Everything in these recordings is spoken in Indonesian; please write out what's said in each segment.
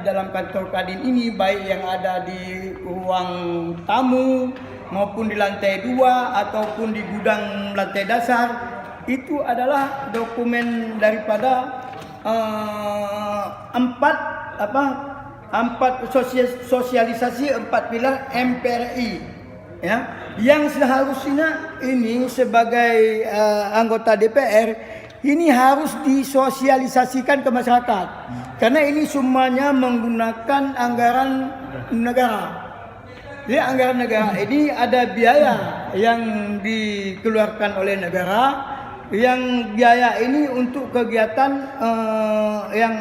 dalam kantor Kadin ini, baik yang ada di ruang tamu maupun di lantai 2 ataupun di gudang lantai dasar, itu adalah dokumen daripada empat sosialisasi 4 pilar MPRI, ya, yang seharusnya ini sebagai anggota DPR ini harus disosialisasikan ke masyarakat, karena ini semuanya menggunakan anggaran negara. Jadi anggaran negara ini ada biaya yang dikeluarkan oleh negara, yang biaya ini untuk kegiatan yang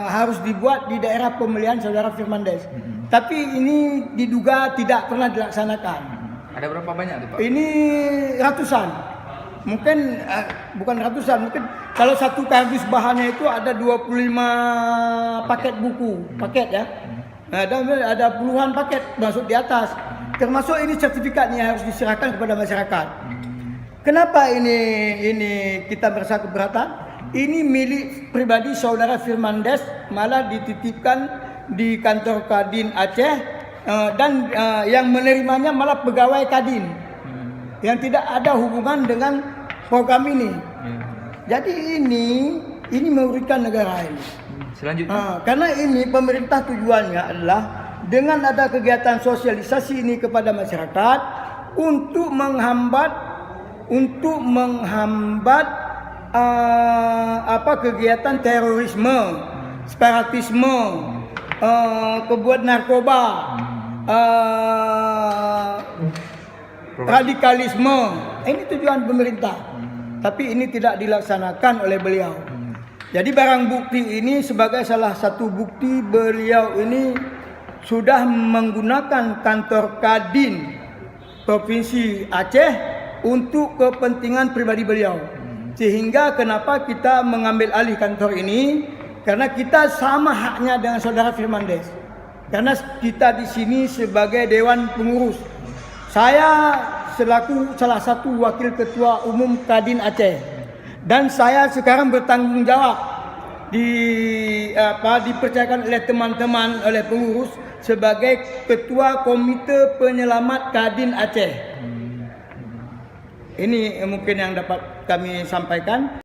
harus dibuat di daerah pemilihan saudara Firmandes. Tapi ini diduga tidak pernah dilaksanakan. Ada berapa banyak tuh Pak? Ini ratusan. Mungkin bukan ratusan, mungkin kalau satu kardus bahannya itu ada 25 paket buku, paket ya. Ada puluhan paket masuk di atas. Termasuk ini sertifikatnya harus diserahkan kepada masyarakat. Kenapa ini kita merasa keberatan? Ini milik pribadi saudara Firmandes, malah dititipkan di kantor Kadin Aceh, dan yang menerimanya malah pegawai Kadin yang tidak ada hubungan dengan program ini. Jadi ini merugikan negara ini. Selanjutnya, karena ini pemerintah tujuannya adalah dengan ada kegiatan sosialisasi ini kepada masyarakat untuk menghambat kegiatan terorisme, separatisme, kebuat narkoba, radikalisme. Ini tujuan pemerintah, tapi ini tidak dilaksanakan oleh beliau. Jadi barang bukti ini sebagai salah satu bukti beliau ini sudah menggunakan kantor Kadin Provinsi Aceh untuk kepentingan pribadi beliau. Sehingga kenapa kita mengambil alih kantor ini? Karena kita sama haknya dengan saudara Firmandes. Karena kita di sini sebagai dewan pengurus. Saya selaku salah satu wakil ketua umum Kadin Aceh. Dan saya sekarang bertanggung jawab dipercayakan oleh teman-teman, oleh pengurus sebagai ketua komite penyelamat Kadin Aceh. Ini mungkin yang dapat kami sampaikan.